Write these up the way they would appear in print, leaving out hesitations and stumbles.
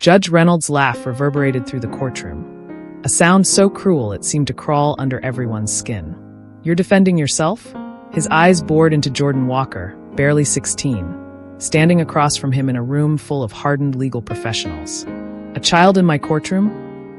Judge Reynolds' laugh reverberated through the courtroom, a sound so cruel it seemed to crawl under everyone's skin. "You're defending yourself?" His eyes bored into Jordan Walker, barely 16, standing across from him in a room full of hardened legal professionals. "A child in my courtroom?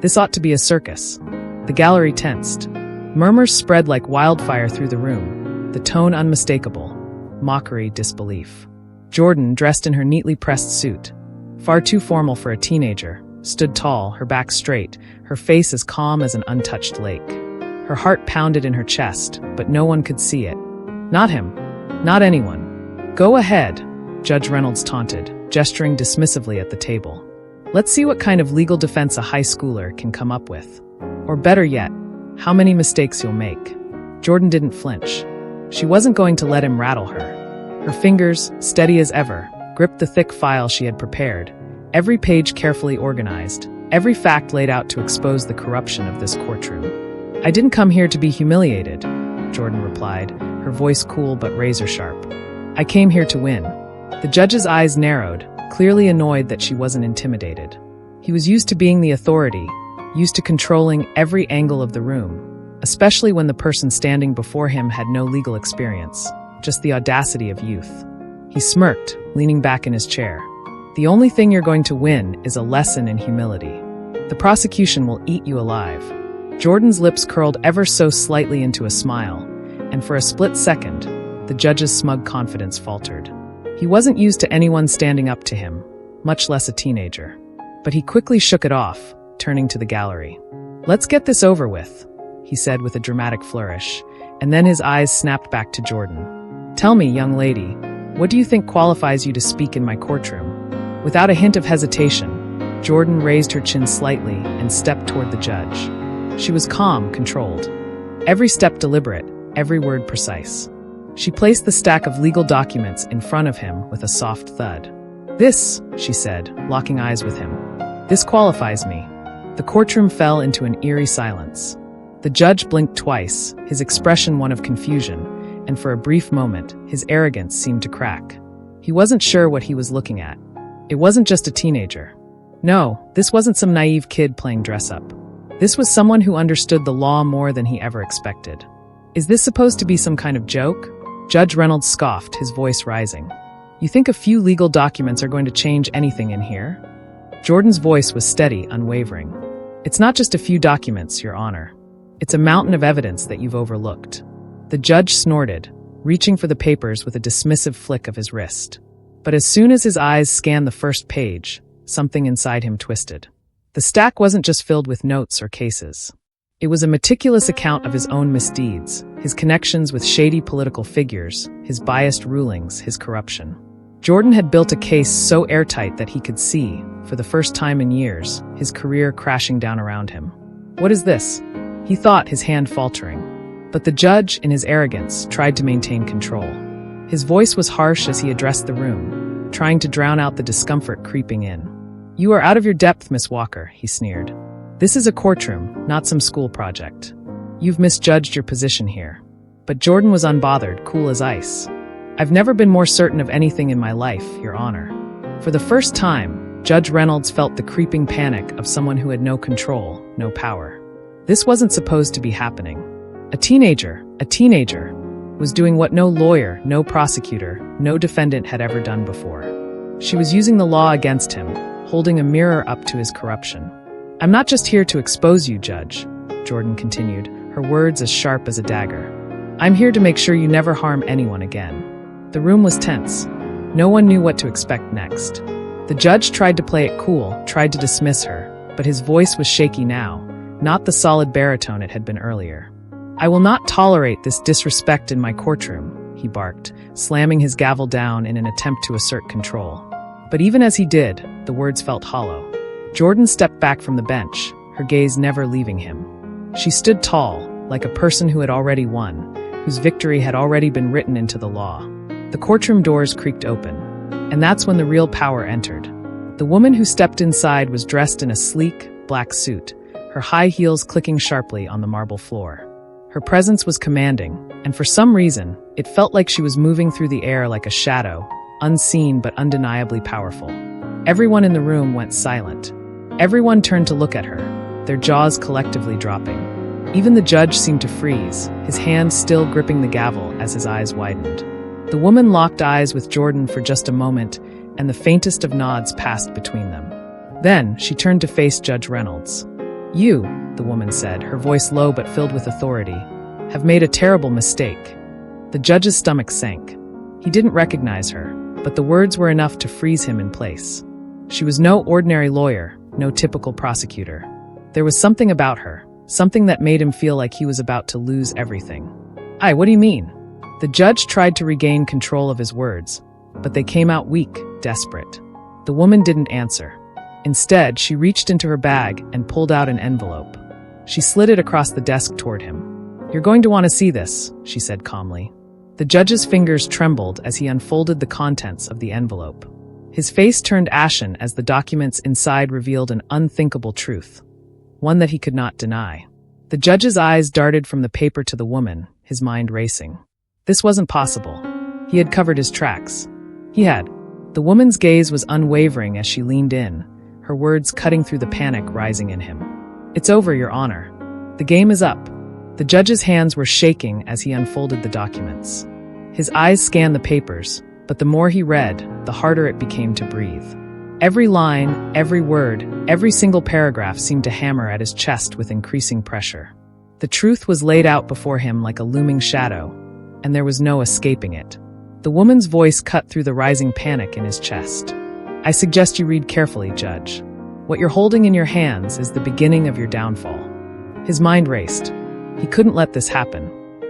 This ought to be a circus." The gallery tensed. Murmurs spread like wildfire through the room, the tone unmistakable. Mockery, disbelief. Jordan, dressed in her neatly pressed suit, far too formal for a teenager, stood tall, her back straight, her face as calm as an untouched lake. Her heart pounded in her chest, but no one could see it. Not him. Not anyone. "Go ahead," Judge Reynolds taunted, gesturing dismissively at the table. "Let's see what kind of legal defense a high schooler can come up with. Or better yet, how many mistakes you'll make." Jordan didn't flinch. She wasn't going to let him rattle her. Her fingers, steady as ever, gripped the thick file she had prepared, every page carefully organized, every fact laid out to expose the corruption of this courtroom. "I didn't come here to be humiliated," Jordan replied, her voice cool but razor-sharp. "I came here to win." The judge's eyes narrowed, clearly annoyed that she wasn't intimidated. He was used to being the authority, used to controlling every angle of the room, especially when the person standing before him had no legal experience, just the audacity of youth. He smirked, leaning back in his chair. "The only thing you're going to win is a lesson in humility. The prosecution will eat you alive." Jordan's lips curled ever so slightly into a smile, and for a split second, the judge's smug confidence faltered. He wasn't used to anyone standing up to him, much less a teenager. But he quickly shook it off, turning to the gallery. "Let's get this over with," he said with a dramatic flourish, and then his eyes snapped back to Jordan. "Tell me, young lady, what do you think qualifies you to speak in my courtroom?" Without a hint of hesitation, Jordan raised her chin slightly and stepped toward the judge. She was calm, controlled. Every step deliberate, every word precise. She placed the stack of legal documents in front of him with a soft thud. "This," she said, locking eyes with him, "this qualifies me." The courtroom fell into an eerie silence. The judge blinked twice, his expression one of confusion, and for a brief moment, his arrogance seemed to crack. He wasn't sure what he was looking at. It wasn't just a teenager. No, this wasn't some naive kid playing dress-up. This was someone who understood the law more than he ever expected. "Is this supposed to be some kind of joke?" Judge Reynolds scoffed, his voice rising. "You think a few legal documents are going to change anything in here?" Jordan's voice was steady, unwavering. "It's not just a few documents, Your Honor. It's a mountain of evidence that you've overlooked." The judge snorted, reaching for the papers with a dismissive flick of his wrist. But as soon as his eyes scanned the first page, something inside him twisted. The stack wasn't just filled with notes or cases. It was a meticulous account of his own misdeeds, his connections with shady political figures, his biased rulings, his corruption. Jordan had built a case so airtight that he could see, for the first time in years, his career crashing down around him. "What is this?" he thought, his hand faltering. But the judge, in his arrogance, tried to maintain control. His voice was harsh as he addressed the room, trying to drown out the discomfort creeping in. "You are out of your depth, Miss Walker," he sneered. "This is a courtroom, not some school project. You've misjudged your position here." But Jordan was unbothered, cool as ice. "I've never been more certain of anything in my life, Your Honor." For the first time, Judge Reynolds felt the creeping panic of someone who had no control, no power. This wasn't supposed to be happening. A teenager, was doing what no lawyer, no prosecutor, no defendant had ever done before. She was using the law against him, holding a mirror up to his corruption. "I'm not just here to expose you, Judge," Jordan continued, her words as sharp as a dagger. "I'm here to make sure you never harm anyone again." The room was tense. No one knew what to expect next. The judge tried to play it cool, tried to dismiss her, but his voice was shaky now, not the solid baritone it had been earlier. "I will not tolerate this disrespect in my courtroom," he barked, slamming his gavel down in an attempt to assert control. But even as he did, the words felt hollow. Jordan stepped back from the bench, her gaze never leaving him. She stood tall, like a person who had already won, whose victory had already been written into the law. The courtroom doors creaked open, and that's when the real power entered. The woman who stepped inside was dressed in a sleek, black suit, her high heels clicking sharply on the marble floor. Her presence was commanding, and for some reason, it felt like she was moving through the air like a shadow, unseen but undeniably powerful. Everyone in the room went silent. Everyone turned to look at her, their jaws collectively dropping. Even the judge seemed to freeze, his hand still gripping the gavel as his eyes widened. The woman locked eyes with Jordan for just a moment, and the faintest of nods passed between them. Then she turned to face Judge Reynolds. "You," the woman said, her voice low but filled with authority, "have made a terrible mistake." The judge's stomach sank. He didn't recognize her, but the words were enough to freeze him in place. She was no ordinary lawyer, no typical prosecutor. There was something about her, something that made him feel like he was about to lose everything. What do you mean?" The judge tried to regain control of his words, but they came out weak, desperate. The woman didn't answer. Instead, she reached into her bag and pulled out an envelope. She slid it across the desk toward him. "You're going to want to see this," she said calmly. The judge's fingers trembled as he unfolded the contents of the envelope. His face turned ashen as the documents inside revealed an unthinkable truth, one that he could not deny. The judge's eyes darted from the paper to the woman, his mind racing. This wasn't possible. He had covered his tracks. He had. The woman's gaze was unwavering as she leaned in, her words cutting through the panic rising in him. "It's over, Your Honor. The game is up." The judge's hands were shaking as he unfolded the documents. His eyes scanned the papers, but the more he read, the harder it became to breathe. Every line, every word, every single paragraph seemed to hammer at his chest with increasing pressure. The truth was laid out before him like a looming shadow, and there was no escaping it. The woman's voice cut through the rising panic in his chest. "I suggest you read carefully, Judge. What you're holding in your hands is the beginning of your downfall." His mind raced. He couldn't let this happen.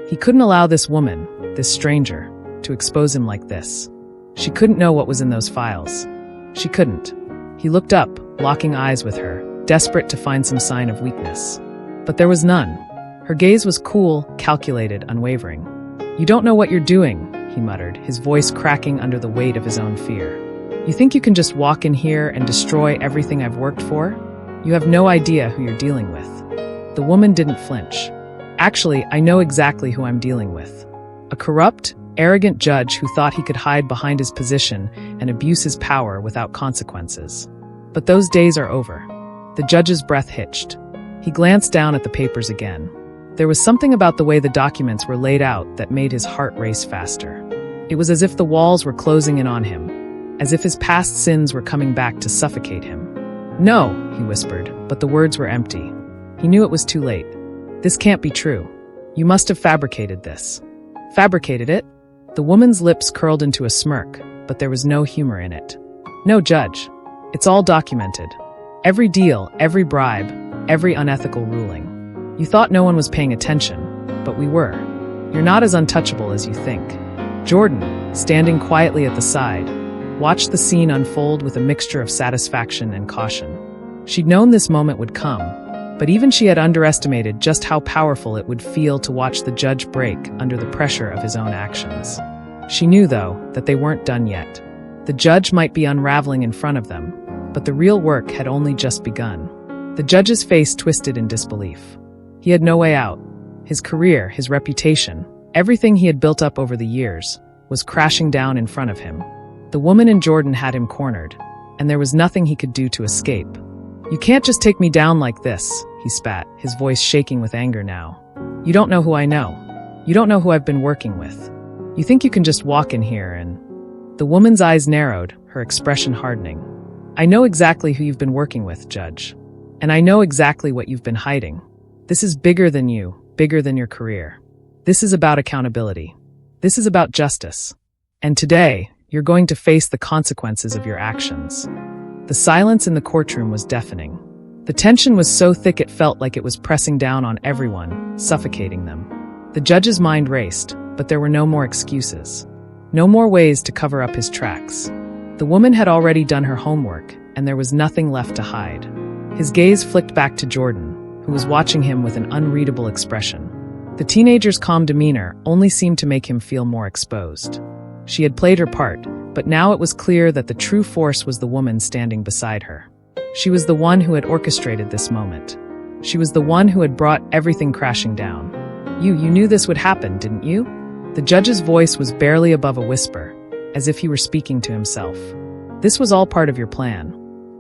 He couldn't allow this woman, this stranger, to expose him like this. She couldn't know what was in those files. She couldn't. He looked up, locking eyes with her, desperate to find some sign of weakness. But there was none. Her gaze was cool, calculated, unwavering. "You don't know what you're doing," he muttered, his voice cracking under the weight of his own fear. "You think you can just walk in here and destroy everything I've worked for? You have no idea who you're dealing with." The woman didn't flinch. "Actually, I know exactly who I'm dealing with. A corrupt, arrogant judge who thought he could hide behind his position and abuse his power without consequences. But those days are over." The judge's breath hitched. He glanced down at the papers again. There was something about the way the documents were laid out that made his heart race faster. It was as if the walls were closing in on him, as if his past sins were coming back to suffocate him. "No," he whispered, but the words were empty. He knew it was too late. "This can't be true. You must have fabricated this." "Fabricated it?" The woman's lips curled into a smirk, but there was no humor in it. "No, Judge. It's all documented. Every deal, every bribe, every unethical ruling. You thought no one was paying attention, but we were. You're not as untouchable as you think." Jordan, standing quietly at the side, watched the scene unfold with a mixture of satisfaction and caution. She'd known this moment would come, but even she had underestimated just how powerful it would feel to watch the judge break under the pressure of his own actions. She knew, though, that they weren't done yet. The judge might be unraveling in front of them, but the real work had only just begun. The judge's face twisted in disbelief. He had no way out. His career, his reputation, everything he had built up over the years, was crashing down in front of him. The woman in Jordan had him cornered, and there was nothing he could do to escape. "You can't just take me down like this," he spat, his voice shaking with anger now. "You don't know who I know. You don't know who I've been working with. You think you can just walk in here and—" The woman's eyes narrowed, her expression hardening. "I know exactly who you've been working with, Judge. And I know exactly what you've been hiding. This is bigger than you, bigger than your career. This is about accountability. This is about justice. And today, you're going to face the consequences of your actions." The silence in the courtroom was deafening. The tension was so thick it felt like it was pressing down on everyone, suffocating them. The judge's mind raced, but there were no more excuses. No more ways to cover up his tracks. The woman had already done her homework, and there was nothing left to hide. His gaze flicked back to Jordan, who was watching him with an unreadable expression. The teenager's calm demeanor only seemed to make him feel more exposed. She had played her part, but now it was clear that the true force was the woman standing beside her. She was the one who had orchestrated this moment. She was the one who had brought everything crashing down. You knew this would happen, didn't you?" The judge's voice was barely above a whisper, as if he were speaking to himself. This was all part of your plan.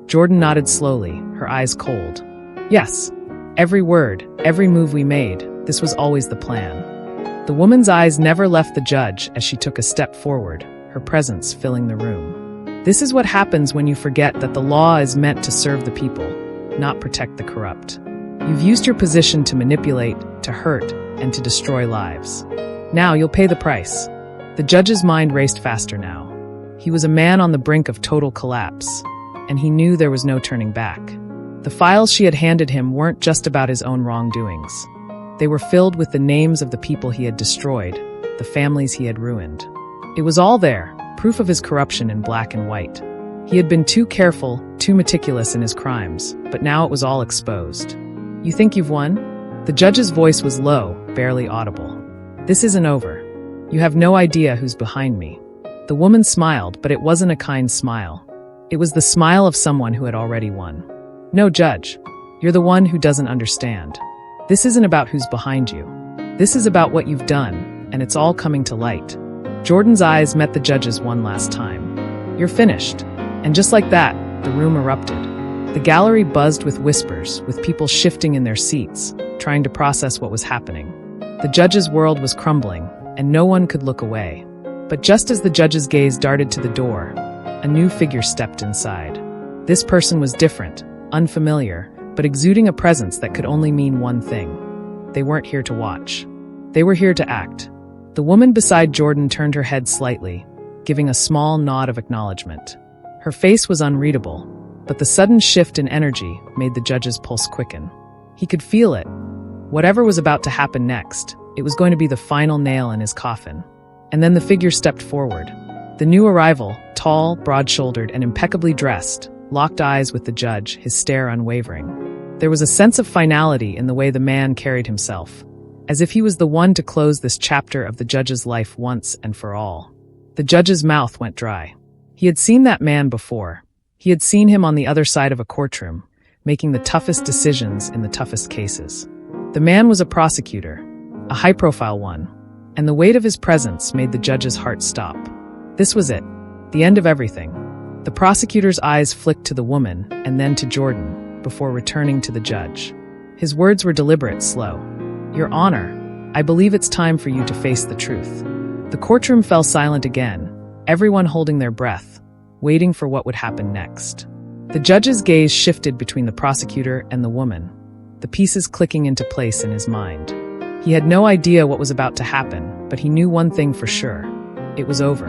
Jordan nodded slowly, her eyes cold. Yes. Every word, every move we made, this was always the plan. The woman's eyes never left the judge as she took a step forward, her presence filling the room. This is what happens when you forget that the law is meant to serve the people, not protect the corrupt. You've used your position to manipulate, to hurt, and to destroy lives. Now you'll pay the price. The judge's mind raced faster now. He was a man on the brink of total collapse, and he knew there was no turning back. The files she had handed him weren't just about his own wrongdoings. They were filled with the names of the people he had destroyed, the families he had ruined. It was all there, proof of his corruption in black and white. He had been too careful, too meticulous in his crimes, but now it was all exposed. You think you've won? The judge's voice was low, barely audible. This isn't over. You have no idea who's behind me. The woman smiled, but it wasn't a kind smile. It was the smile of someone who had already won. No, Judge. You're the one who doesn't understand. This isn't about who's behind you. This is about what you've done, and it's all coming to light. Jordan's eyes met the judge's one last time. You're finished. And just like that, the room erupted. The gallery buzzed with whispers, with people shifting in their seats, trying to process what was happening. The judge's world was crumbling, and no one could look away. But just as the judge's gaze darted to the door, a new figure stepped inside. This person was different, unfamiliar, but exuding a presence that could only mean one thing. They weren't here to watch. They were here to act. The woman beside Jordan turned her head slightly, giving a small nod of acknowledgement. Her face was unreadable, but the sudden shift in energy made the judge's pulse quicken. He could feel it. Whatever was about to happen next, it was going to be the final nail in his coffin. And then the figure stepped forward. The new arrival, tall, broad-shouldered, and impeccably dressed, locked eyes with the judge, his stare unwavering. There was a sense of finality in the way the man carried himself, as if he was the one to close this chapter of the judge's life once and for all. The judge's mouth went dry. He had seen that man before. He had seen him on the other side of a courtroom, making the toughest decisions in the toughest cases. The man was a prosecutor, a high-profile one, and the weight of his presence made the judge's heart stop. This was it, the end of everything. The prosecutor's eyes flicked to the woman and then to Jordan, before returning to the judge. His words were deliberate, slow. Your Honor, I believe it's time for you to face the truth. The courtroom fell silent again, everyone holding their breath, waiting for what would happen next. The judge's gaze shifted between the prosecutor and the woman, the pieces clicking into place in his mind. He had no idea what was about to happen, but he knew one thing for sure. It was over.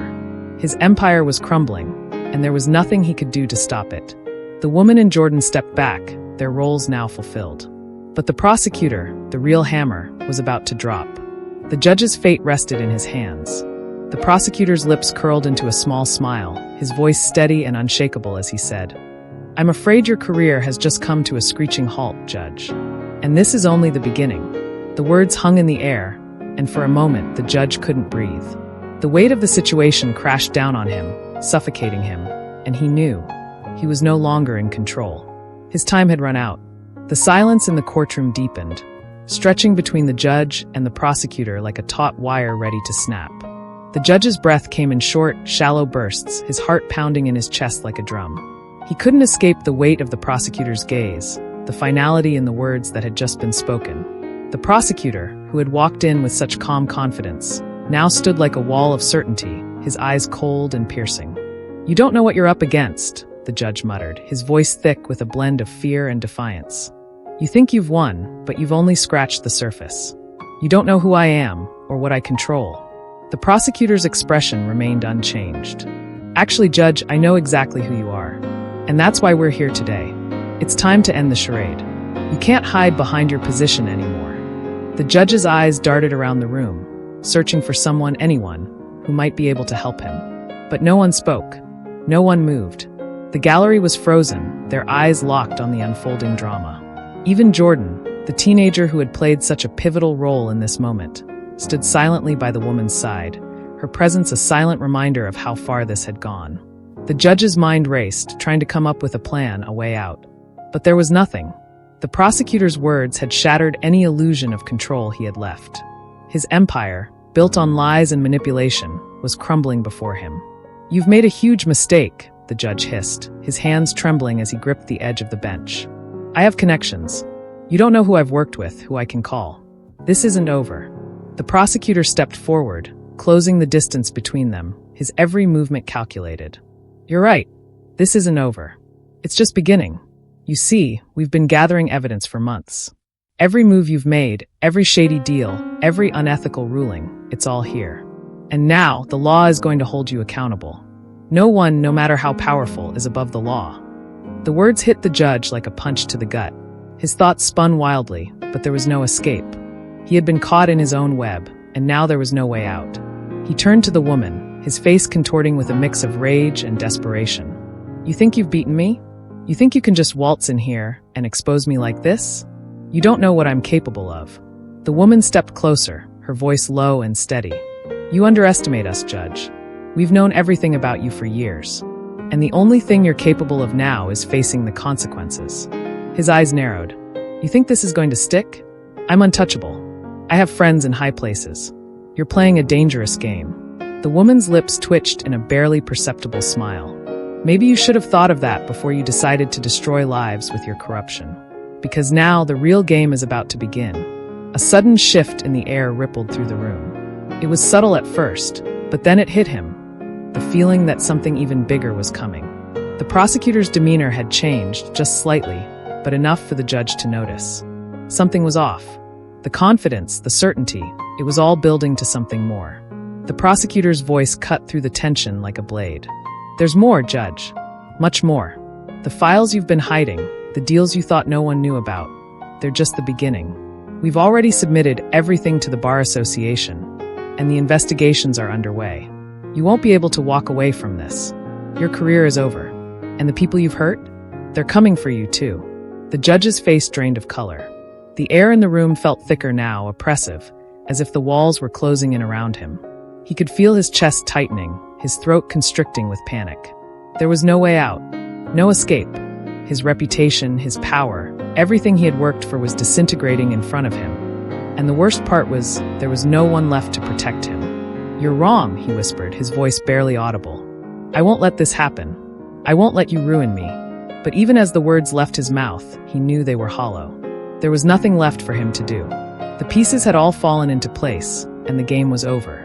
His empire was crumbling, and there was nothing he could do to stop it. The woman and Jordan stepped back, their roles now fulfilled. But the prosecutor, the real hammer, was about to drop. The judge's fate rested in his hands. The prosecutor's lips curled into a small smile, his voice steady and unshakable as he said, I'm afraid your career has just come to a screeching halt, Judge. And this is only the beginning. The words hung in the air, and for a moment the judge couldn't breathe. The weight of the situation crashed down on him, suffocating him, and he knew he was no longer in control. His time had run out. The silence in the courtroom deepened, stretching between the judge and the prosecutor like a taut wire ready to snap. The judge's breath came in short, shallow bursts, his heart pounding in his chest like a drum. He couldn't escape the weight of the prosecutor's gaze, the finality in the words that had just been spoken. The prosecutor, who had walked in with such calm confidence, now stood like a wall of certainty, his eyes cold and piercing. You don't know what you're up against, the judge muttered, his voice thick with a blend of fear and defiance. You think you've won, but you've only scratched the surface. You don't know who I am, or what I control. The prosecutor's expression remained unchanged. Actually, Judge, I know exactly who you are. And that's why we're here today. It's time to end the charade. You can't hide behind your position anymore. The judge's eyes darted around the room, searching for someone, anyone, who might be able to help him. But no one spoke. No one moved. The gallery was frozen, their eyes locked on the unfolding drama. Even Jordan, the teenager who had played such a pivotal role in this moment, stood silently by the woman's side, her presence a silent reminder of how far this had gone. The judge's mind raced, trying to come up with a plan, a way out. But there was nothing. The prosecutor's words had shattered any illusion of control he had left. His empire, built on lies and manipulation, was crumbling before him. You've made a huge mistake, the judge hissed, his hands trembling as he gripped the edge of the bench. I have connections. You don't know who I've worked with, who I can call. This isn't over. The prosecutor stepped forward, closing the distance between them, his every movement calculated. You're right. This isn't over. It's just beginning. You see, we've been gathering evidence for months. Every move you've made, every shady deal, every unethical ruling, it's all here. And now, the law is going to hold you accountable. No one, no matter how powerful, is above the law. The words hit the judge like a punch to the gut. His thoughts spun wildly, but there was no escape. He had been caught in his own web, and now there was no way out. He turned to the woman, his face contorting with a mix of rage and desperation. You think you've beaten me? You think you can just waltz in here and expose me like this? You don't know what I'm capable of. The woman stepped closer, her voice low and steady. You underestimate us, Judge. We've known everything about you for years. And the only thing you're capable of now is facing the consequences. His eyes narrowed. You think this is going to stick? I'm untouchable. I have friends in high places. You're playing a dangerous game. The woman's lips twitched in a barely perceptible smile. Maybe you should have thought of that before you decided to destroy lives with your corruption. Because now the real game is about to begin. A sudden shift in the air rippled through the room. It was subtle at first, but then it hit him. The feeling that something even bigger was coming. The prosecutor's demeanor had changed, just slightly, but enough for the judge to notice. Something was off. The confidence, the certainty, it was all building to something more. The prosecutor's voice cut through the tension like a blade. There's more, Judge. Much more. The files you've been hiding, the deals you thought no one knew about, they're just the beginning. We've already submitted everything to the Bar Association, and the investigations are underway. You won't be able to walk away from this. Your career is over. And the people you've hurt? They're coming for you, too. The judge's face drained of color. The air in the room felt thicker now, oppressive, as if the walls were closing in around him. He could feel his chest tightening, his throat constricting with panic. There was no way out, no escape. His reputation, his power, everything he had worked for was disintegrating in front of him. And the worst part was, there was no one left to protect him. You're wrong, he whispered, his voice barely audible. I won't let this happen. I won't let you ruin me. But even as the words left his mouth, he knew they were hollow. There was nothing left for him to do. The pieces had all fallen into place, and the game was over.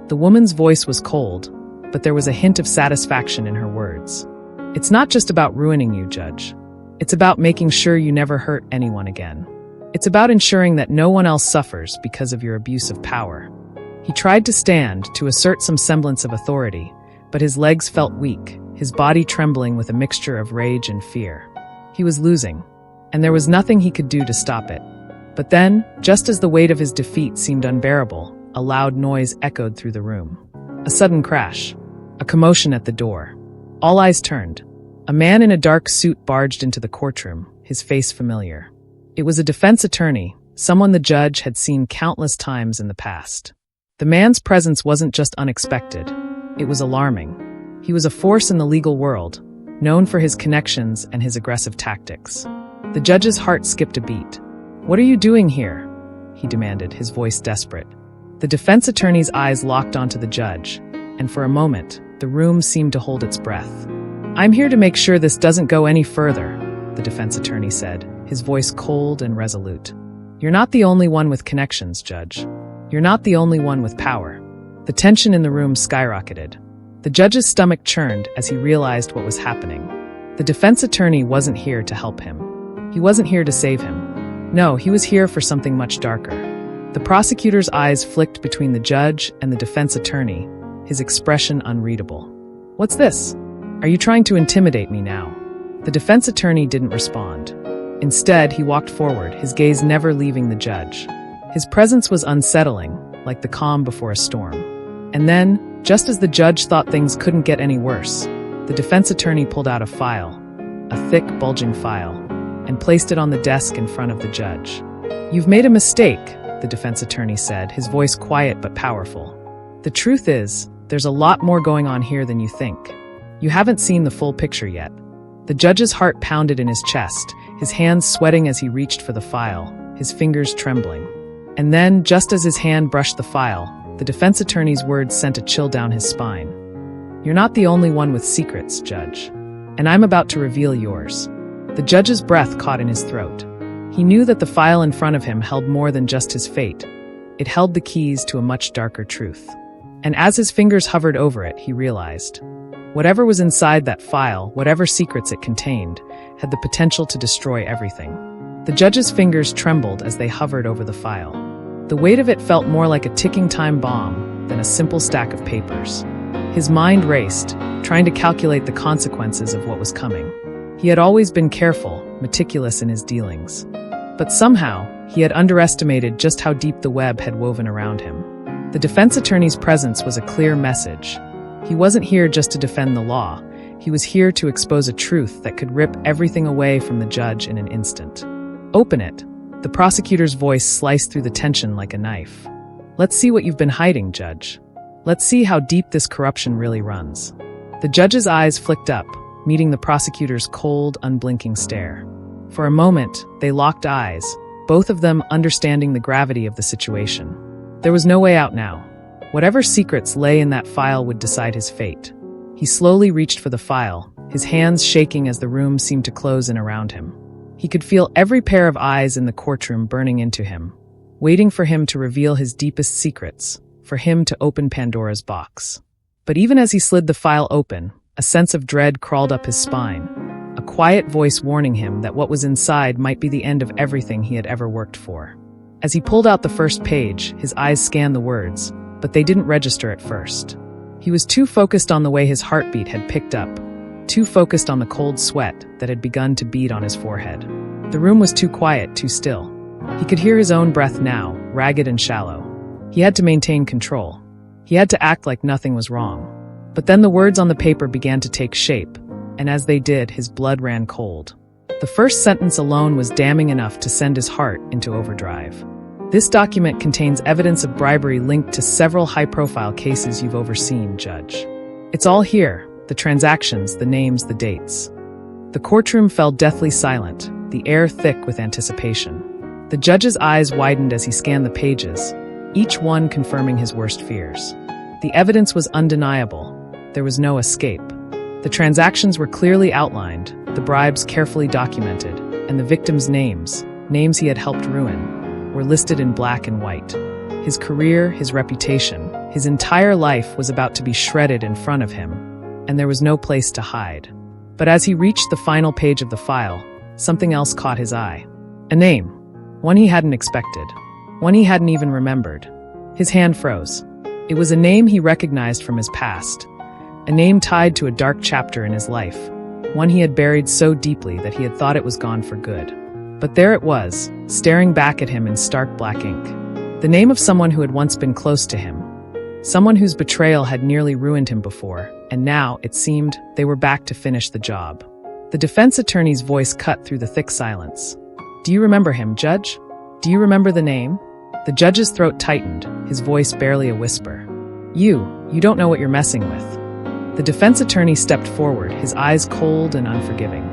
The woman's voice was cold, but there was a hint of satisfaction in her words. It's not just about ruining you, Judge. It's about making sure you never hurt anyone again. It's about ensuring that no one else suffers because of your abuse of power. He tried to stand, to assert some semblance of authority, but his legs felt weak, his body trembling with a mixture of rage and fear. He was losing, and there was nothing he could do to stop it. But then, just as the weight of his defeat seemed unbearable, a loud noise echoed through the room. A sudden crash. A commotion at the door. All eyes turned. A man in a dark suit barged into the courtroom, his face familiar. It was a defense attorney, someone the judge had seen countless times in the past. The man's presence wasn't just unexpected. It was alarming. He was a force in the legal world, known for his connections and his aggressive tactics. The judge's heart skipped a beat. What are you doing here? He demanded, his voice desperate. The defense attorney's eyes locked onto the judge, and for a moment, the room seemed to hold its breath. I'm here to make sure this doesn't go any further, the defense attorney said, his voice cold and resolute. You're not the only one with connections, Judge. You're not the only one with power. The tension in the room skyrocketed. The judge's stomach churned as he realized what was happening. The defense attorney wasn't here to help him. He wasn't here to save him. No, he was here for something much darker. The prosecutor's eyes flicked between the judge and the defense attorney, his expression unreadable. What's this? Are you trying to intimidate me now? The defense attorney didn't respond. Instead, he walked forward, his gaze never leaving the judge. His presence was unsettling, like the calm before a storm. And then, just as the judge thought things couldn't get any worse, the defense attorney pulled out a file, a thick, bulging file, and placed it on the desk in front of the judge. You've made a mistake, the defense attorney said, his voice quiet but powerful. The truth is, there's a lot more going on here than you think. You haven't seen the full picture yet. The judge's heart pounded in his chest, his hands sweating as he reached for the file, his fingers trembling. And then, just as his hand brushed the file, the defense attorney's words sent a chill down his spine. You're not the only one with secrets, Judge. and I'm about to reveal yours." The judge's breath caught in his throat. He knew that the file in front of him held more than just his fate. It held the keys to a much darker truth. And as his fingers hovered over it, he realized, whatever was inside that file, whatever secrets it contained, had the potential to destroy everything. The judge's fingers trembled as they hovered over the file. The weight of it felt more like a ticking time bomb than a simple stack of papers. His mind raced, trying to calculate the consequences of what was coming. He had always been careful, meticulous in his dealings. But somehow, he had underestimated just how deep the web had woven around him. The defense attorney's presence was a clear message. He wasn't here just to defend the law. He was here to expose a truth that could rip everything away from the judge in an instant. "Open it." The prosecutor's voice sliced through the tension like a knife. "Let's see what you've been hiding, Judge. Let's see how deep this corruption really runs." The judge's eyes flicked up, meeting the prosecutor's cold, unblinking stare. For a moment, they locked eyes, both of them understanding the gravity of the situation. There was no way out now. Whatever secrets lay in that file would decide his fate. He slowly reached for the file, his hands shaking as the room seemed to close in around him. He could feel every pair of eyes in the courtroom burning into him, waiting for him to reveal his deepest secrets, for him to open Pandora's box. But even as he slid the file open, a sense of dread crawled up his spine, a quiet voice warning him that what was inside might be the end of everything he had ever worked for. As he pulled out the first page, his eyes scanned the words, but they didn't register at first. He was too focused on the way his heartbeat had picked up, too focused on the cold sweat that had begun to bead on his forehead. The room was too quiet, too still. He could hear his own breath now, ragged and shallow. He had to maintain control. He had to act like nothing was wrong. But then the words on the paper began to take shape, and as they did, his blood ran cold. The first sentence alone was damning enough to send his heart into overdrive. "This document contains evidence of bribery linked to several high-profile cases you've overseen, Judge. It's all here, the transactions, the names, the dates." The courtroom fell deathly silent, the air thick with anticipation. The judge's eyes widened as he scanned the pages, each one confirming his worst fears. The evidence was undeniable. There was no escape. The transactions were clearly outlined, the bribes carefully documented, and the victims' names he had helped ruin, were listed in black and white. His career, his reputation, his entire life was about to be shredded in front of him, and there was no place to hide. But as he reached the final page of the file, something else caught his eye. A name. One he hadn't expected. One he hadn't even remembered. His hand froze. It was a name he recognized from his past. A name tied to a dark chapter in his life. One he had buried so deeply that he had thought it was gone for good. But there it was, staring back at him in stark black ink. The name of someone who had once been close to him. Someone whose betrayal had nearly ruined him before, and now, it seemed, they were back to finish the job. The defense attorney's voice cut through the thick silence. "Do you remember him, Judge? Do you remember the name?" The judge's throat tightened, his voice barely a whisper. You don't know what you're messing with." The defense attorney stepped forward, his eyes cold and unforgiving.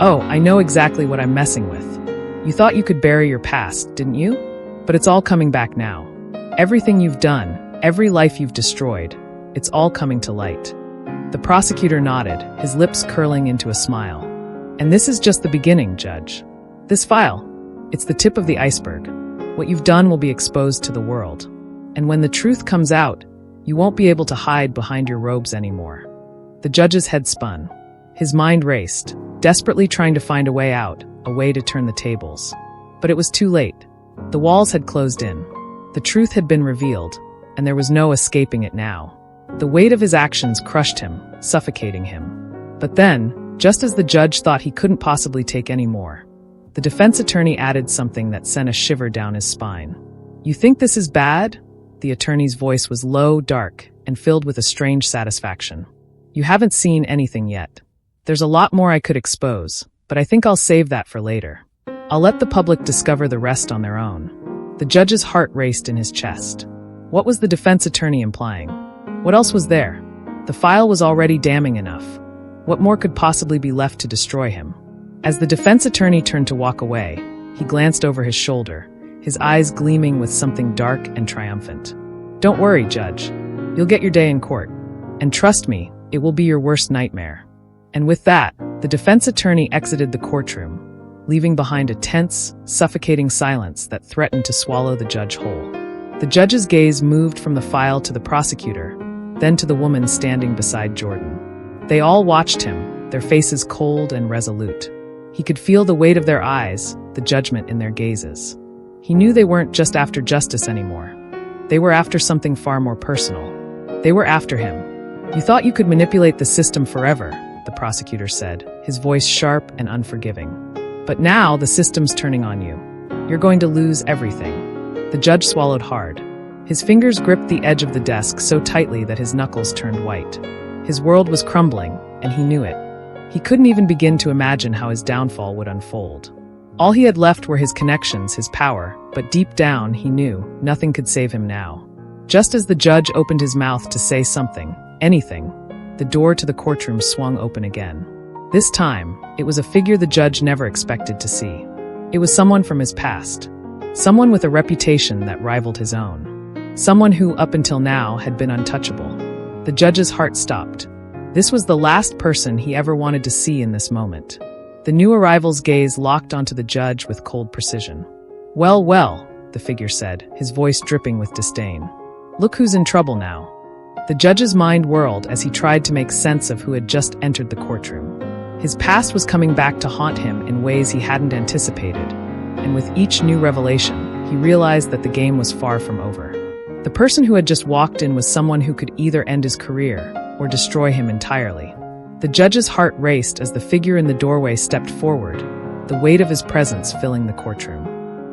"Oh, I know exactly what I'm messing with. You thought you could bury your past, didn't you? But it's all coming back now. Everything you've done, every life you've destroyed, it's all coming to light." The prosecutor nodded, his lips curling into a smile. "And this is just the beginning, Judge. This file, it's the tip of the iceberg. What you've done will be exposed to the world. And when the truth comes out, you won't be able to hide behind your robes anymore." The judge's head spun. His mind raced, desperately trying to find a way out, a way to turn the tables. But it was too late. The walls had closed in. The truth had been revealed, and there was no escaping it now. The weight of his actions crushed him, suffocating him. But then, just as the judge thought he couldn't possibly take any more, the defense attorney added something that sent a shiver down his spine. "You think this is bad?" The attorney's voice was low, dark, and filled with a strange satisfaction. "You haven't seen anything yet. There's a lot more I could expose, but I think I'll save that for later. I'll let the public discover the rest on their own." The judge's heart raced in his chest. What was the defense attorney implying? What else was there? The file was already damning enough. What more could possibly be left to destroy him? As the defense attorney turned to walk away, he glanced over his shoulder, his eyes gleaming with something dark and triumphant. "Don't worry, Judge. You'll get your day in court. And trust me, it will be your worst nightmare." And with that, the defense attorney exited the courtroom, leaving behind a tense, suffocating silence that threatened to swallow the judge whole. The judge's gaze moved from the file to the prosecutor, then to the woman standing beside Jordan. They all watched him, their faces cold and resolute. He could feel the weight of their eyes, the judgment in their gazes. He knew they weren't just after justice anymore. They were after something far more personal. They were after him. "You thought you could manipulate the system forever," the prosecutor said, his voice sharp and unforgiving. "But now the system's turning on you. You're going to lose everything." The judge swallowed hard. His fingers gripped the edge of the desk so tightly that his knuckles turned white. His world was crumbling, and he knew it. He couldn't even begin to imagine how his downfall would unfold. All he had left were his connections, his power, but deep down, he knew nothing could save him now. Just as the judge opened his mouth to say something, anything, the door to the courtroom swung open again. This time, it was a figure the judge never expected to see. It was someone from his past. Someone with a reputation that rivaled his own. Someone who, up until now, had been untouchable. The judge's heart stopped. This was the last person he ever wanted to see in this moment. The new arrival's gaze locked onto the judge with cold precision. "Well, well," the figure said, his voice dripping with disdain. "Look who's in trouble now." The judge's mind whirled as he tried to make sense of who had just entered the courtroom. His past was coming back to haunt him in ways he hadn't anticipated, and with each new revelation, he realized that the game was far from over. The person who had just walked in was someone who could either end his career or destroy him entirely. The judge's heart raced as the figure in the doorway stepped forward, the weight of his presence filling the courtroom.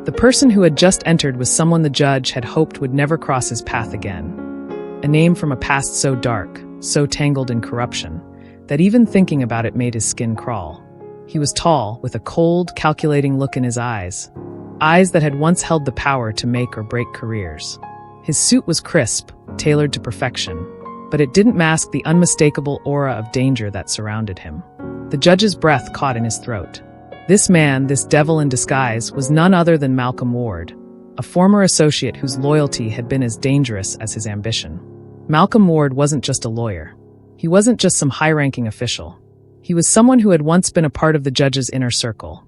The person who had just entered was someone the judge had hoped would never cross his path again. A name from a past so dark, so tangled in corruption, that even thinking about it made his skin crawl. He was tall, with a cold, calculating look in his eyes that had once held the power to make or break careers. His suit was crisp, tailored to perfection, but it didn't mask the unmistakable aura of danger that surrounded him. The judge's breath caught in his throat. This man, this devil in disguise, was none other than Malcolm Ward, a former associate whose loyalty had been as dangerous as his ambition. Malcolm Ward wasn't just a lawyer. He wasn't just some high-ranking official. He was someone who had once been a part of the judge's inner circle,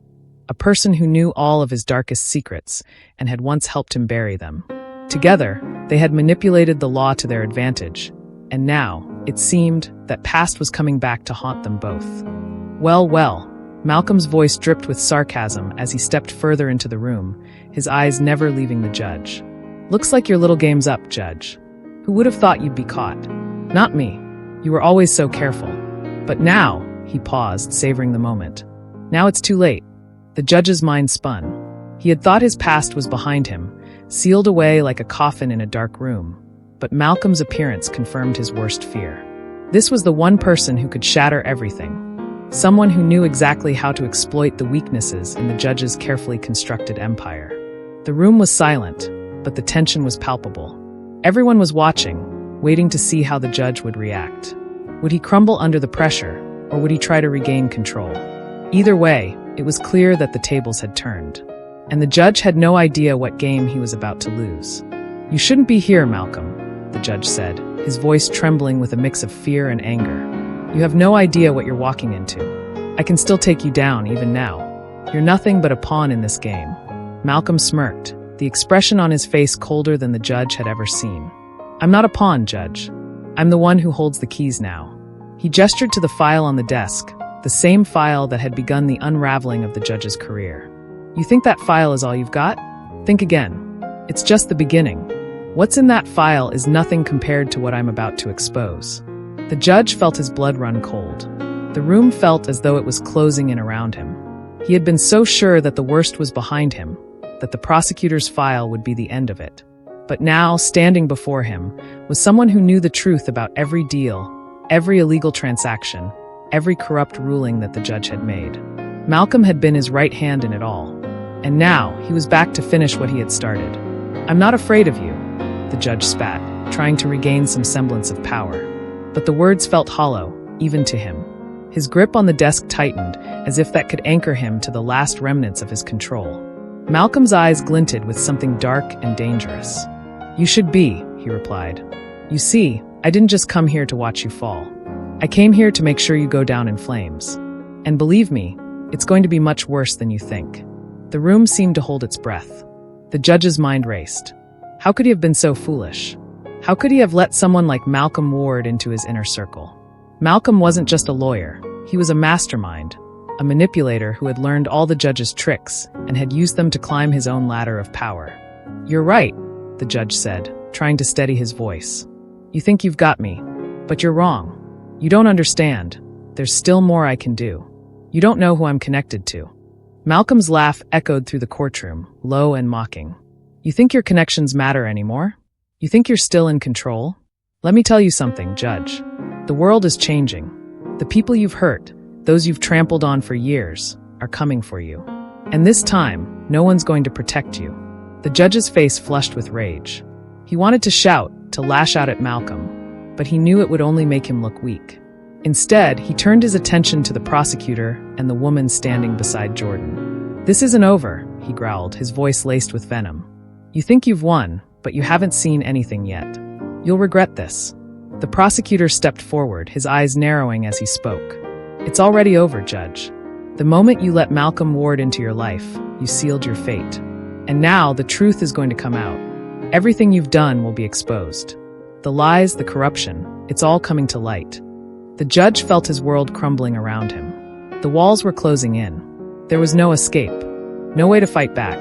a person who knew all of his darkest secrets and had once helped him bury them. Together, they had manipulated the law to their advantage, and now, it seemed, that past was coming back to haunt them both. "Well, well," Malcolm's voice dripped with sarcasm as he stepped further into the room, his eyes never leaving the judge. "Looks like your little game's up, Judge. Who would have thought you'd be caught? Not me. You were always so careful. But now," he paused, savoring the moment. "Now it's too late." The judge's mind spun. He had thought his past was behind him, sealed away like a coffin in a dark room. But Malcolm's appearance confirmed his worst fear. This was the one person who could shatter everything. Someone who knew exactly how to exploit the weaknesses in the judge's carefully constructed empire. The room was silent, but the tension was palpable. Everyone was watching, waiting to see how the judge would react. Would he crumble under the pressure, or would he try to regain control? Either way, it was clear that the tables had turned, and the judge had no idea what game he was about to lose. "You shouldn't be here, Malcolm," the judge said, his voice trembling with a mix of fear and anger. "You have no idea what you're walking into. I can still take you down even now. You're nothing but a pawn in this game." Malcolm smirked, the expression on his face colder than the judge had ever seen. "I'm not a pawn, Judge. I'm the one who holds the keys now." He gestured to the file on the desk, the same file that had begun the unraveling of the judge's career. "You think that file is all you've got? Think again. It's just the beginning. What's in that file is nothing compared to what I'm about to expose." The judge felt his blood run cold. The room felt as though it was closing in around him. He had been so sure that the worst was behind him, that the prosecutor's file would be the end of it. But now, standing before him, was someone who knew the truth about every deal, every illegal transaction, every corrupt ruling that the judge had made. Malcolm had been his right hand in it all. And now, he was back to finish what he had started. "I'm not afraid of you," the judge spat, trying to regain some semblance of power. But the words felt hollow, even to him. His grip on the desk tightened, as if that could anchor him to the last remnants of his control. Malcolm's eyes glinted with something dark and dangerous. "You should be," he replied. "You see, I didn't just come here to watch you fall. I came here to make sure you go down in flames. And believe me, it's going to be much worse than you think." The room seemed to hold its breath. The judge's mind raced. How could he have been so foolish? How could he have let someone like Malcolm Ward into his inner circle? Malcolm wasn't just a lawyer. He was a mastermind, a manipulator who had learned all the judge's tricks and had used them to climb his own ladder of power. "You're right," the judge said, trying to steady his voice. "You think you've got me, but you're wrong. You don't understand. There's still more I can do. You don't know who I'm connected to." Malcolm's laugh echoed through the courtroom, low and mocking. "You think your connections matter anymore? You think you're still in control? Let me tell you something, Judge. The world is changing. The people you've hurt, those you've trampled on for years, are coming for you. And this time, no one's going to protect you." The judge's face flushed with rage. He wanted to shout, to lash out at Malcolm, but he knew it would only make him look weak. Instead, he turned his attention to the prosecutor and the woman standing beside Jordan. "This isn't over," he growled, his voice laced with venom. "You think you've won, but you haven't seen anything yet. You'll regret this." The prosecutor stepped forward, his eyes narrowing as he spoke. "It's already over, Judge. The moment you let Malcolm Ward into your life, you sealed your fate. And now the truth is going to come out. Everything you've done will be exposed. The lies, the corruption, it's all coming to light." The judge felt his world crumbling around him. The walls were closing in. There was no escape, no way to fight back.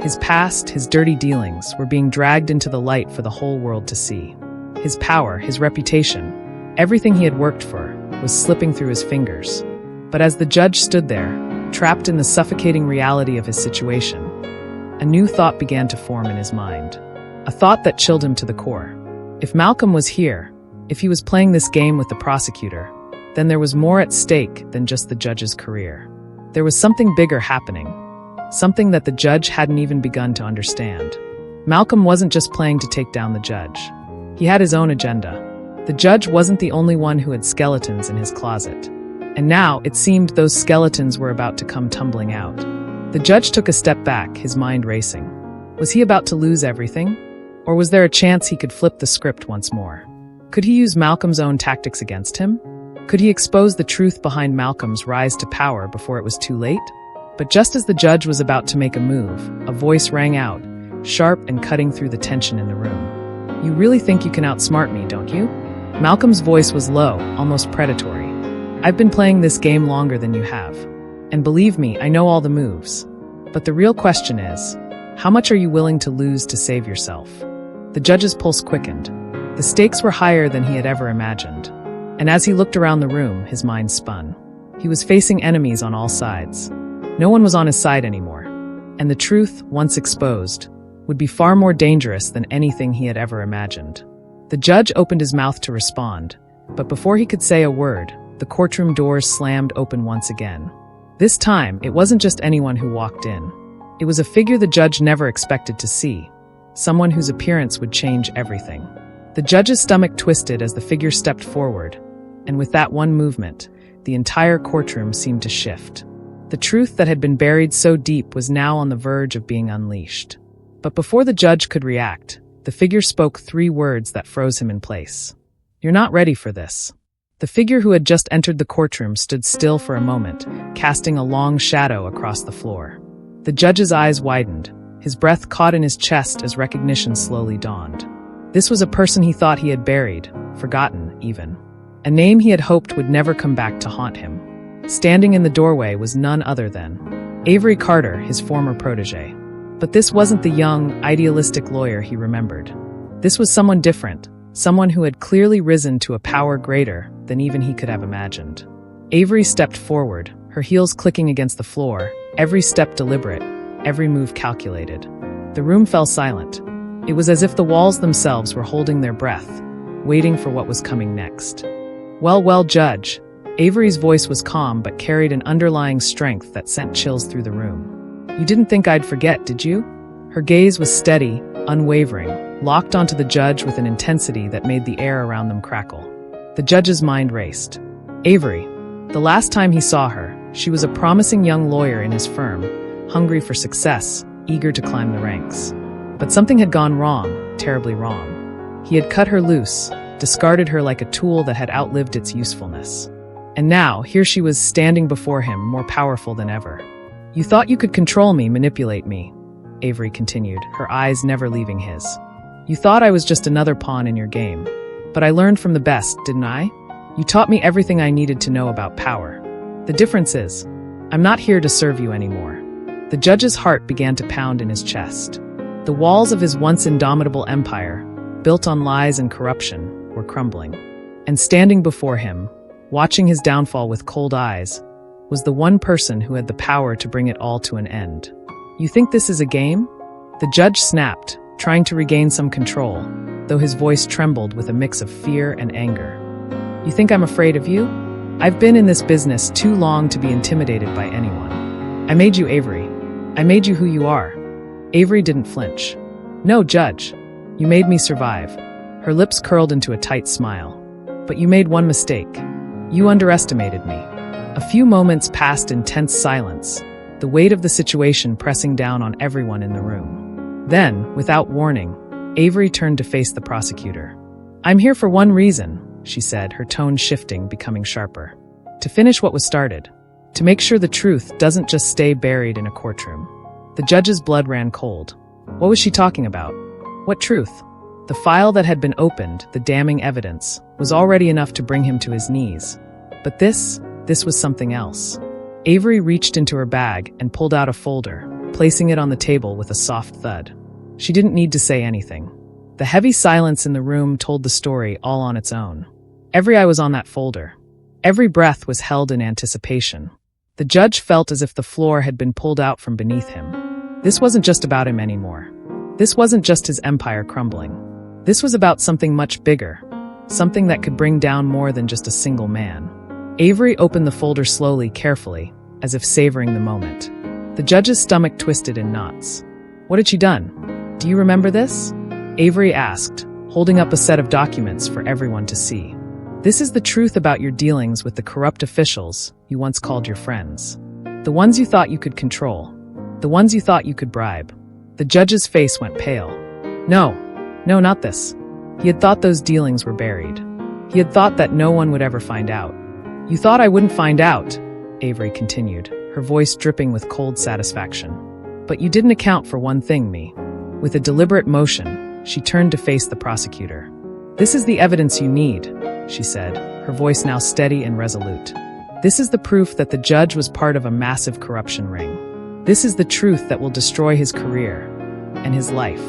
His past, his dirty dealings, were being dragged into the light for the whole world to see. His power, his reputation, everything he had worked for, was slipping through his fingers. But as the judge stood there, trapped in the suffocating reality of his situation, a new thought began to form in his mind. A thought that chilled him to the core. If Malcolm was here, if he was playing this game with the prosecutor, then there was more at stake than just the judge's career. There was something bigger happening, something that the judge hadn't even begun to understand. Malcolm wasn't just playing to take down the judge. He had his own agenda. The judge wasn't the only one who had skeletons in his closet. And now, it seemed those skeletons were about to come tumbling out. The judge took a step back, his mind racing. Was he about to lose everything? Or was there a chance he could flip the script once more? Could he use Malcolm's own tactics against him? Could he expose the truth behind Malcolm's rise to power before it was too late? But just as the judge was about to make a move, a voice rang out, sharp and cutting through the tension in the room. "You really think you can outsmart me, don't you?" Malcolm's voice was low, almost predatory. "I've been playing this game longer than you have. And believe me, I know all the moves. But the real question is, how much are you willing to lose to save yourself?" The judge's pulse quickened. The stakes were higher than he had ever imagined. And as he looked around the room, his mind spun. He was facing enemies on all sides. No one was on his side anymore. And the truth, once exposed, would be far more dangerous than anything he had ever imagined. The judge opened his mouth to respond, but before he could say a word, the courtroom doors slammed open once again. This time, it wasn't just anyone who walked in. It was a figure the judge never expected to see, someone whose appearance would change everything. The judge's stomach twisted as the figure stepped forward, and with that one movement, the entire courtroom seemed to shift. The truth that had been buried so deep was now on the verge of being unleashed. But before the judge could react, the figure spoke 3 words that froze him in place. "You're not ready for this." The figure who had just entered the courtroom stood still for a moment, casting a long shadow across the floor. The judge's eyes widened, his breath caught in his chest as recognition slowly dawned. This was a person he thought he had buried, forgotten even. A name he had hoped would never come back to haunt him. Standing in the doorway was none other than Avery Carter, his former protege. But this wasn't the young, idealistic lawyer he remembered. This was someone different, someone who had clearly risen to a power greater than even he could have imagined. Avery stepped forward, her heels clicking against the floor, every step deliberate, every move calculated. The room fell silent. It was as if the walls themselves were holding their breath, waiting for what was coming next. Well, Judge." Avery's voice was calm but carried an underlying strength that sent chills through the room. "You didn't think I'd forget, did you?" Her gaze was steady, unwavering, locked onto the judge with an intensity that made the air around them crackle. The judge's mind raced. Avery. The last time he saw her, she was a promising young lawyer in his firm, hungry for success, eager to climb the ranks. But something had gone wrong, terribly wrong. He had cut her loose, discarded her like a tool that had outlived its usefulness. And now, here she was standing before him, more powerful than ever. "You thought you could control me, manipulate me," Avery continued, her eyes never leaving his. "You thought I was just another pawn in your game. But I learned from the best, didn't I? You taught me everything I needed to know about power. The difference is, I'm not here to serve you anymore." The judge's heart began to pound in his chest. The walls of his once indomitable empire, built on lies and corruption, were crumbling. And standing before him, watching his downfall with cold eyes, was the one person who had the power to bring it all to an end. "You think this is a game?" The judge snapped, trying to regain some control, though his voice trembled with a mix of fear and anger. "You think I'm afraid of you? I've been in this business too long to be intimidated by anyone. I made you, Avery. I made you who you are." Avery didn't flinch. "No, Judge. You made me survive." Her lips curled into a tight smile. "But you made one mistake. You underestimated me." A few moments passed in tense silence, the weight of the situation pressing down on everyone in the room. Then, without warning, Avery turned to face the prosecutor. "I'm here for one reason," she said, her tone shifting, becoming sharper. "To finish what was started. To make sure the truth doesn't just stay buried in a courtroom." The judge's blood ran cold. What was she talking about? What truth? The file that had been opened, the damning evidence, was already enough to bring him to his knees. But this was something else. Avery reached into her bag and pulled out a folder, placing it on the table with a soft thud. She didn't need to say anything. The heavy silence in the room told the story all on its own. Every eye was on that folder. Every breath was held in anticipation. The judge felt as if the floor had been pulled out from beneath him. This wasn't just about him anymore. This wasn't just his empire crumbling. This was about something much bigger, something that could bring down more than just a single man. Avery opened the folder slowly, carefully, as if savoring the moment. The judge's stomach twisted in knots. "What had she done? Do you remember this?" Avery asked, holding up a set of documents for everyone to see. "This is the truth about your dealings with the corrupt officials you once called your friends. The ones you thought you could control. The ones you thought you could bribe." The judge's face went pale. No, not this. He had thought those dealings were buried. He had thought that no one would ever find out. "You thought I wouldn't find out," Avery continued, her voice dripping with cold satisfaction. "But you didn't account for one thing, me." With a deliberate motion, she turned to face the prosecutor. "This is the evidence you need," she said, her voice now steady and resolute. "This is the proof that the judge was part of a massive corruption ring. This is the truth that will destroy his career and his life."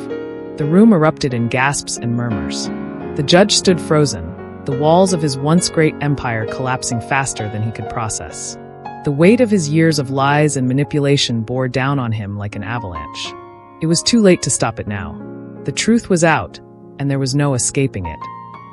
The room erupted in gasps and murmurs. The judge stood frozen, the walls of his once great empire collapsing faster than he could process. The weight of his years of lies and manipulation bore down on him like an avalanche. It was too late to stop it now. The truth was out, and there was no escaping it.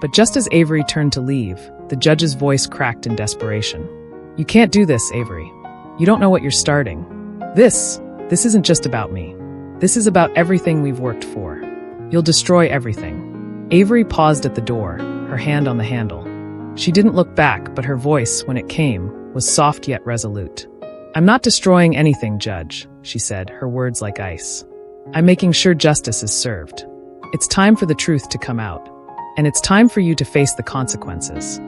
But just as Avery turned to leave, the judge's voice cracked in desperation. "You can't do this, Avery. You don't know what you're starting. This isn't just about me. This is about everything we've worked for. You'll destroy everything." Avery paused at the door, her hand on the handle. She didn't look back, but her voice, when it came, was soft yet resolute. "I'm not destroying anything, Judge," she said, her words like ice. "I'm making sure justice is served. It's time for the truth to come out. And it's time for you to face the consequences."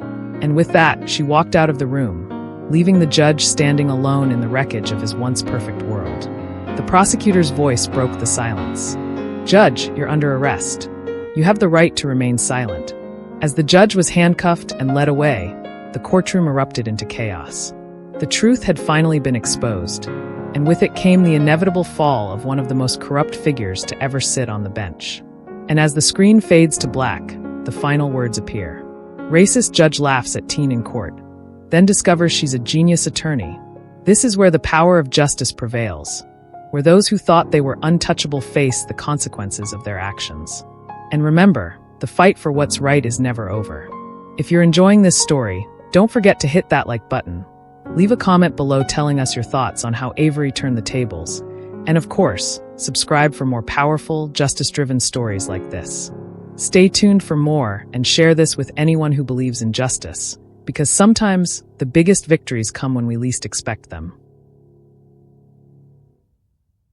And with that, she walked out of the room, leaving the judge standing alone in the wreckage of his once perfect world. The prosecutor's voice broke the silence. "Judge, you're under arrest. You have the right to remain silent." As the judge was handcuffed and led away, the courtroom erupted into chaos. The truth had finally been exposed, and with it came the inevitable fall of one of the most corrupt figures to ever sit on the bench. And as the screen fades to black, the final words appear. Racist judge laughs at teen in court, then discovers she's a genius attorney. This is where the power of justice prevails, where those who thought they were untouchable face the consequences of their actions. And remember, the fight for what's right is never over. If you're enjoying this story, don't forget to hit that like button. Leave a comment below telling us your thoughts on how Avery turned the tables. And of course, subscribe for more powerful, justice-driven stories like this. Stay tuned for more and share this with anyone who believes in justice, because sometimes the biggest victories come when we least expect them.